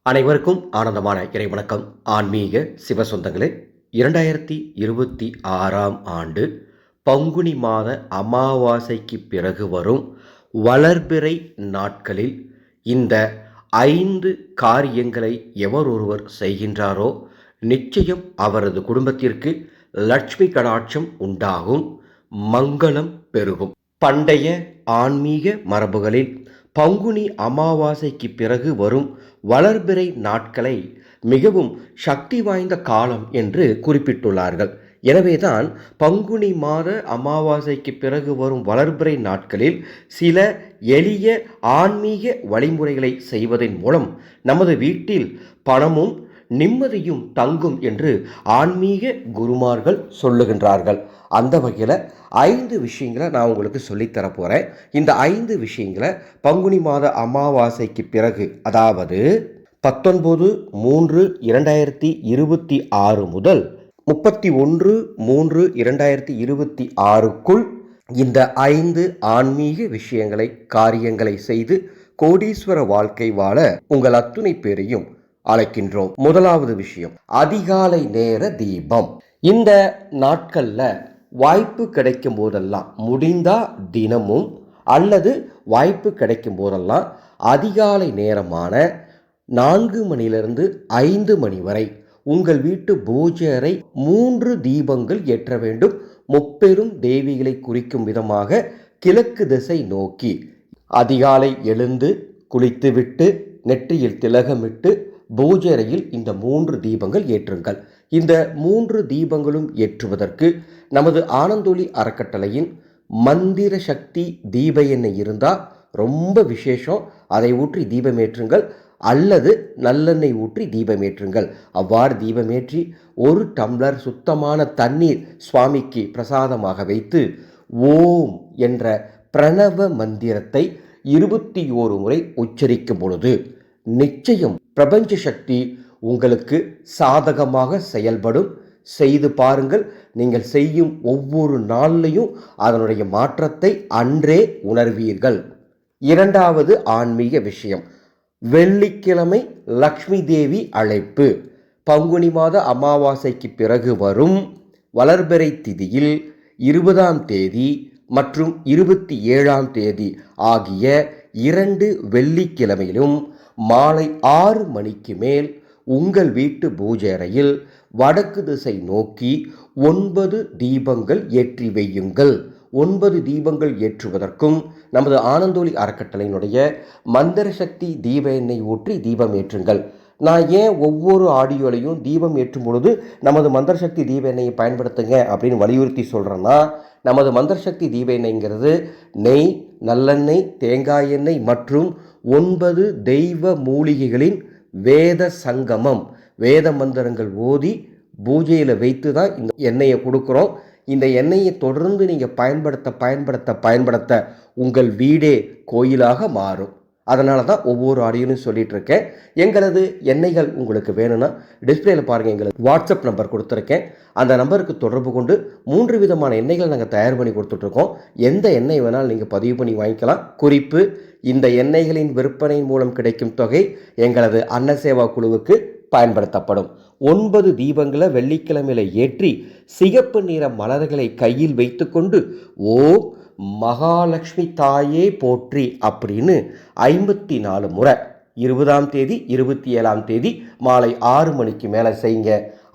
அனைவருக்கும் ஆனந்தமான இறைவணக்கம். ஆன்மீக சிவசொந்தங்களே, 2026ஆம் ஆண்டு பங்குனி மாத அமாவாசைக்கு பிறகு வரும் வளர்பிறை நாட்களில் இந்த 5 காரியங்களை எவர் ஒருவர் செய்கின்றாரோ நிச்சயம் அவரது குடும்பத்திற்கு லட்சுமி கடாட்சம் உண்டாகும், மங்களம் பெருகும். பண்டைய ஆன்மீக மரபுகளில் பங்குனி அமாவாசைக்கு பிறகு வரும் வளர்பிறை நாட்களை மிகவும் சக்தி வாய்ந்த காலம் என்று குறிப்பிட்டுள்ளார்கள். எனவேதான் பங்குனி மாத அமாவாசைக்கு பிறகு வரும் வளர்பிறை நாட்களில் சில எளிய ஆன்மீக வழிமுறைகளை செய்வதன் மூலம் நமது வீட்டில் பணமும் நிம்மதியும் தங்கும் என்று ஆன்மீக குருமார்கள் சொல்லுகின்றார்கள். அந்த வகையில் 5 விஷயங்களை நான் உங்களுக்கு சொல்லித்தர போகிறேன். இந்த 5 விஷயங்களை பங்குனி மாத அமாவாசைக்கு பிறகு, அதாவது 19/3/2026 முதல் 31/3/2026க்குள் இந்த 5 ஆன்மீக விஷயங்களை, காரியங்களை செய்து கோடீஸ்வர வாழ்க்கை வாழ உங்கள் அத்துணை பேரையும் அழைக்கின்றோம். முதலாவது விஷயம், அதிகாலை நேர தீபம். இந்த நாட்கள்ல வாய்ப்பு கிடைக்கும் போதெல்லாம், முடிந்தா தினமும் அல்லது வாய்ப்பு கிடைக்கும் போதெல்லாம் அதிகாலை நேரமான 4 மணிலிருந்து 5 மணி வரை உங்கள் வீட்டு பூஜை அறை 3 தீபங்கள் ஏற்ற வேண்டும். முப்பெரும் தேவிகளை குறிக்கும் விதமாக கிழக்கு திசை நோக்கி அதிகாலை எழுந்து குளித்துவிட்டு நெற்றியில் திலகமிட்டு பூஜை அறையில் இந்த 3 தீபங்கள் ஏற்றுங்கள். இந்த 3 தீபங்களும் ஏற்றுவதற்கு நமது ஆனந்தொளி அறக்கட்டளையின் மந்திர சக்தி தீப எண்ணெய் இருந்தால் ரொம்ப விசேஷம். அதை ஊற்றி தீபமேற்றுங்கள், அல்லது நல்லெண்ணெய் ஊற்றி தீபமேற்றுங்கள். அவ்வாறு தீபமேற்றி 1 டம்ளர் சுத்தமான தண்ணீர் சுவாமிக்கு பிரசாதமாக வைத்து ஓம் என்ற பிரணவ மந்திரத்தை 21 முறை உச்சரிக்கும் பொழுது நிச்சயம் பிரபஞ்ச சக்தி உங்களுக்கு சாதகமாக செயல்படும். செய்து பாருங்கள். நீங்கள் செய்யும் ஒவ்வொரு நாள்லையும் அதனுடைய மாற்றத்தை அன்றே உணர்வீர்கள். இரண்டாவது ஆன்மீக விஷயம், வெள்ளிக்கிழமை லக்ஷ்மி தேவி அழைப்பு. பங்குனி மாத அமாவாசைக்கு பிறகு வரும் வளர்பிறை திதியில் 20ஆம் தேதி மற்றும் 27ஆம் தேதி ஆகிய 2 வெள்ளிக்கிழமையிலும் மாலை 6 மணிக்கு மேல் உங்கள் வீட்டு பூஜை அறையில் வடக்கு திசை நோக்கி 9 தீபங்கள் ஏற்றி வையுங்கள். 9 தீபங்கள் ஏற்றுவதற்கும் நமது ஆனந்தொளி அறக்கட்டளையினுடைய மந்திர சக்தி தீப எண்ணெய் ஊற்றி தீபம் ஏற்றுங்கள். நான் ஏன் ஒவ்வொரு ஆடியோலையும் தீபம் ஏற்றும் பொழுது நமது மந்திர சக்தி தீப எண்ணெயை பயன்படுத்துங்க அப்படின்னு வலியுறுத்தி சொல்கிறேன்னா, நமது மந்திர சக்தி தீப எண்ணெய்ங்கிறது நெய், நல்லெண்ணெய், தேங்காய் எண்ணெய் மற்றும் 9 தெய்வ மூலிகைகளின் வேத சங்கமம். வேத மந்திரங்கள் ஓதி பூஜையில் வைத்து தான் இந்த எண்ணெயை கொடுக்குறோம். இந்த எண்ணெயை தொடர்ந்து நீங்கள் பயன்படுத்த உங்கள் வீடே கோயிலாக மாறும். அதனால தான் ஒவ்வொரு ஆடியோலையும் சொல்லிட்டு இருக்கேன். எங்களது எண்ணெய்கள் உங்களுக்கு வேணும்னா டிஸ்பிளேயில் பாருங்கள், எங்களுக்கு வாட்ஸ்அப் நம்பர் கொடுத்துருக்கேன். அந்த நம்பருக்கு தொடர்பு கொண்டு 3 விதமான எண்ணெய்கள் நாங்கள் தயார் பண்ணி கொடுத்துட்ருக்கோம். எந்த எண்ணெய் வேணாலும் நீங்கள் பதிவு பண்ணி வாங்கிக்கலாம். குறிப்பு, இந்த எண்ணெய்களின் விற்பனை மூலம் கிடைக்கும் தொகை எங்களது அன்னசேவா குழுவுக்கு பயன்படுத்தப்படும். 9 தீபங்களை வெள்ளிக்கிழமையில ஏற்றி சிகப்பு நிற மலர்களை கையில் வைத்துக்கொண்டு ஓம் மகாலட்சுமி தாயே போற்றி அப்படின்னு 54 முறை 20ஆம் தேதி 27ஆம் தேதி மாலை 6 மணிக்கு மேலே செய்யுங்க.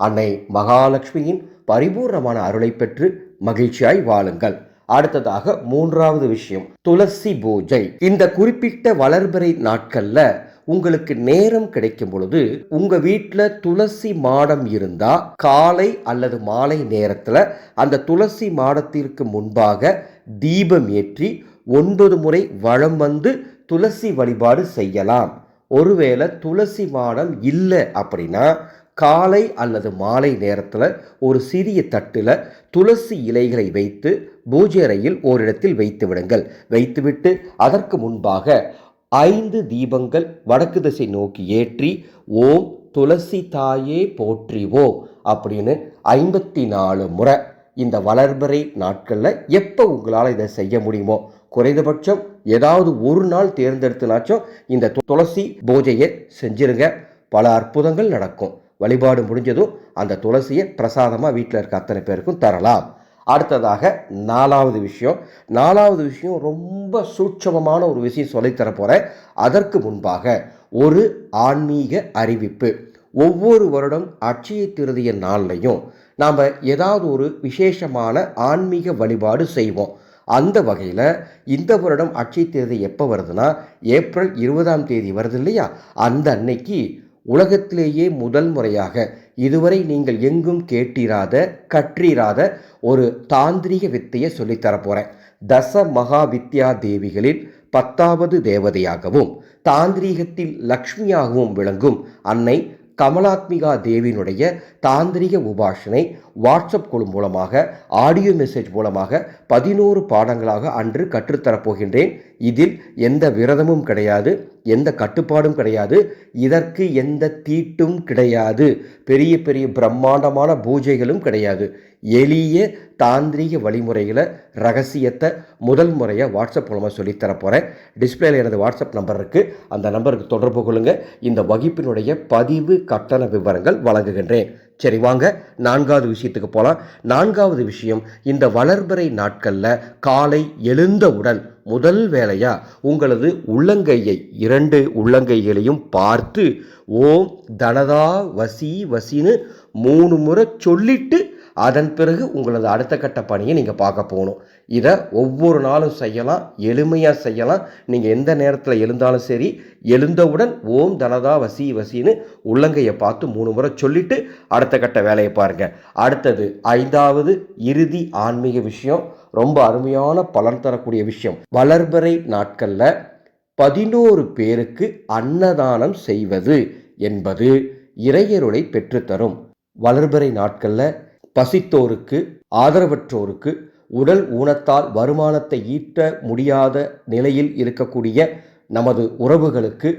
அன்னை மகாலட்சுமியின் பரிபூர்ணமான அருளை பெற்று மகிழ்ச்சியாய் வாழுங்கள். அடுத்ததாக 3வது விஷயம், துளசி பூஜை. இந்த குறிப்பிட்ட வளர்பிறை நாட்கள்ல உங்களுக்கு நேரம் கிடைக்கும் பொழுது உங்க வீட்டில் துளசி மாடம் இருந்தா காலை அல்லது மாலை நேரத்தில் அந்த துளசி மாடத்திற்கு முன்பாக தீபம் ஏற்றி 9 முறை வலம் வந்து துளசி வழிபாடு செய்யலாம். ஒருவேளை துளசி மாடம் இல்லை அப்படின்னா காலை அல்லது மாலை நேரத்தில் ஒரு சிறிய தட்டில் துளசி இலைகளை வைத்து பூஜை அறையில் ஓரிடத்தில் வைத்து விடுங்கள். வைத்துவிட்டு அதற்கு முன்பாக 5 தீபங்கள் வடக்கு திசை நோக்கி ஏற்றி ஓம் துளசி தாயே போற்றிவோம் அப்படின்னு 54 முறை இந்த வளர்பிறை நாட்களில் எப்போ உங்களால் இதை செய்ய முடியுமோ, குறைந்தபட்சம் ஏதாவது ஒரு நாள் தேர்ந்தெடுத்துனாச்சும் இந்த துளசி பூஜையை செஞ்சிருங்க. பல அற்புதங்கள் நடக்கும். வழிபாடு முடிஞ்சதும் அந்த துளசியை பிரசாதமாக வீட்டில் இருக்க அத்தனை பேருக்கும் தரலாம். அடுத்ததாக நாலாவது விஷயம் ரொம்ப சூட்சமமான ஒரு விஷயம் சொல்லித்தர போகிறேன். அதற்கு முன்பாக ஒரு ஆன்மீக அறிவிப்பு. ஒவ்வொரு வருடம் அட்சய திருதிய நாள்லையும் நாம் ஏதாவது ஒரு விசேஷமான ஆன்மீக வழிபாடு செய்வோம். அந்த வகையில் இந்த வருடம் அட்சய திருதி எப்போ வருதுன்னா ஏப்ரல் 20ஆம் தேதி வருது இல்லையா? அந்த அன்னைக்கு உலகத்திலேயே முதல் முறையாக இதுவரை நீங்கள் எங்கும் கேட்டிராத கற்றீராத ஒரு தாந்திரிக வித்தையை சொல்லித்தரப்போகிறேன். தச மகா வித்யா தேவிகளில் 10வது தேவதையாகவும் தாந்திரீகத்தில் லக்ஷ்மியாகவும் விளங்கும் அன்னை கமலாத்மிகா தேவியினுடைய தாந்திரிக உபாசனை வாட்ஸ்அப் குழு மூலமாக ஆடியோ மெசேஜ் மூலமாக 11 பாடங்களாக அன்று கற்றுத்தரப்போகின்றேன். இதில் எந்த விரதமும் கிடையாது, எந்த கட்டுப்பாடும் கிடையாது, இதற்கு எந்த தீட்டும் கிடையாது, பெரிய பெரிய பிரம்மாண்டமான பூஜைகளும் கிடையாது. எளிய தாந்திரிக வழிமுறைகளை ரகசியத்தை முதல் முறையாக வாட்ஸ்அப் மூலமாக சொல்லித்தரப்போகிறேன். டிஸ்பிளேல எனது வாட்ஸ்அப் நம்பர் இருக்குது, அந்த நம்பருக்கு தொடர்பு கொள்ளுங்கள். இந்த வகுப்பினுடைய பதிவு கட்டண விவரங்கள் வழங்குகின்றேன். சரி, வாங்க 4வது விஷயத்துக்கு போகலாம். 4வது விஷயம், இந்த வளர்பிறை நாட்களில் காலை எழுந்தவுடன் முதல் வேலையாக உங்களது உள்ளங்கையை 2 உள்ளங்கைகளையும் பார்த்து ஓம் தனதா வசி வசின்னு 3 முறை சொல்லிட்டு அதன் பிறகு உங்களது அடுத்த கட்ட பணியை நீங்கள் பார்க்க போகணும். இதை ஒவ்வொரு நாளும் செய்யலாம், எளிமையாக செய்யலாம். நீங்கள் எந்த நேரத்தில் எழுந்தாலும் சரி, எழுந்தவுடன் ஓம் தனதா வசி வசின்னு உள்ளங்கையை பார்த்து 3 முறை சொல்லிட்டு அடுத்த கட்ட வேலையை பாருங்கள். அடுத்தது 5வது இறுதி ஆன்மீக விஷயம், ரொம்ப அருமையான பலன் தரக்கூடிய விஷயம். வளர்பிறை நாட்களில் 11 பேருக்கு அன்னதானம் செய்வது என்பது இறையருளை பெற்றுத்தரும். வளர்பிறை நாட்களில் பசித்தோருக்கு, ஆதரவற்றோருக்கு, உடல் ஊனத்தால் வருமானத்தை ஈட்ட முடியாத நிலையில் இருக்கக்கூடிய நமது உறவுகளுக்கு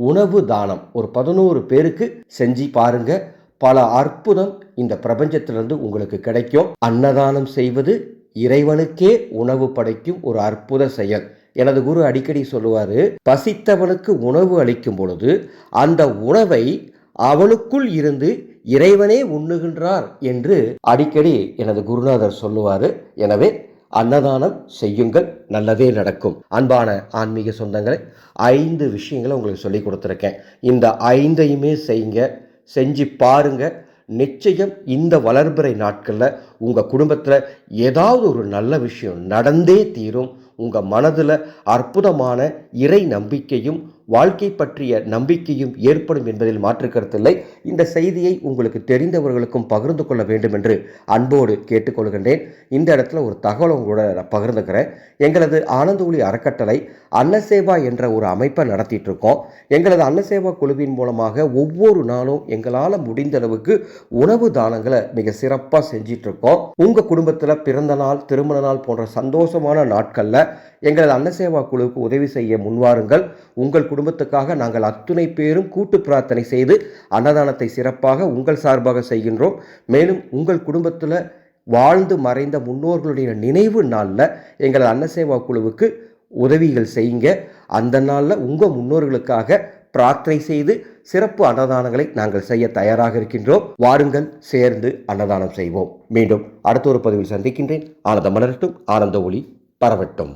உணவு தானம் ஒரு 11 பேருக்கு செஞ்சு பாருங்க. பல அற்புதம் இந்த பிரபஞ்சத்திலிருந்து உங்களுக்கு கிடைக்கும். அன்னதானம் செய்வது இறைவனுக்கே உணவு படைக்கும் ஒரு அற்புத செயல். எனது குரு அடிக்கடி சொல்லுவார், பசித்தவனுக்கு உணவு அளிக்கும் பொழுது அந்த உணவை அவனுக்குள் இருந்து இறைவனே உண்ணுகின்றார் என்று அடிக்கடி எனது குருநாதர் சொல்லுவார். எனவே அன்னதானம் செய்யுங்கள், நல்லதே நடக்கும். அன்பான ஆன்மீக சொந்தங்களை 5 விஷயங்களை உங்களுக்கு சொல்லி கொடுத்துருக்கேன். இந்த 5ஐயுமே செய்யுங்க, செஞ்சு பாருங்க. நிச்சயம் இந்த வளர்பிறை நாட்களில் உங்கள் குடும்பத்தில் ஏதாவது ஒரு நல்ல விஷயம் நடந்தே தீரும். உங்கள் மனதில் அற்புதமான இறை நம்பிக்கையும் வாழ்க்கை பற்றிய நம்பிக்கையும் ஏற்படும் என்பதில் மாற்றுக்கருத்தில்லை. இந்த செய்தியை உங்களுக்கு தெரிந்தவர்களுக்கும் பகிர்ந்து கொள்ள வேண்டும் என்று அன்போடு கேட்டுக்கொள்கின்றேன். இந்த இடத்துல ஒரு தகவலை உங்களோட நான் பகிர்ந்துக்கிறேன். எங்களது ஆனந்த ஒளி அறக்கட்டளை அன்னசேவா என்ற ஒரு அமைப்பை நடத்திட்டு இருக்கோம். எங்களது அன்னசேவா குழுவின் மூலமாக ஒவ்வொரு நாளும் எங்களால் முடிந்த அளவுக்கு உணவு தானங்களை மிக சிறப்பாக செஞ்சிட்டு இருக்கோம். உங்கள் குடும்பத்தில் பிறந்த நாள், திருமண நாள் போன்ற சந்தோஷமான நாட்களில் எங்களது அன்னசேவா குழுவுக்கு உதவி செய்ய முன்வாருங்கள். உங்கள் குடும்பத்துக்காக நாங்கள் அத்துணை பேரும் கூட்டு பிரார்த்தனை செய்து அன்னதானத்தை சிறப்பாக உங்கள் சார்பாக செய்கின்றோம். மேலும் உங்கள் குடும்பத்தில் வாழ்ந்து மறைந்த முன்னோர்களுடைய நினைவு நாளில் எங்களது அன்னசேவா குழுவுக்கு உதவிகள் செய்யுங்க. அந்த நாளில் உங்கள் முன்னோர்களுக்காக பிரார்த்தனை செய்து சிறப்பு அன்னதானங்களை நாங்கள் செய்ய தயாராக இருக்கின்றோம். வாருங்கள், சேர்ந்து அன்னதானம் செய்வோம். மீண்டும் அடுத்த ஒரு பதிவில் சந்திக்கின்றேன். ஆனந்த மலரட்டும், ஆனந்த ஒளி பரவட்டும்.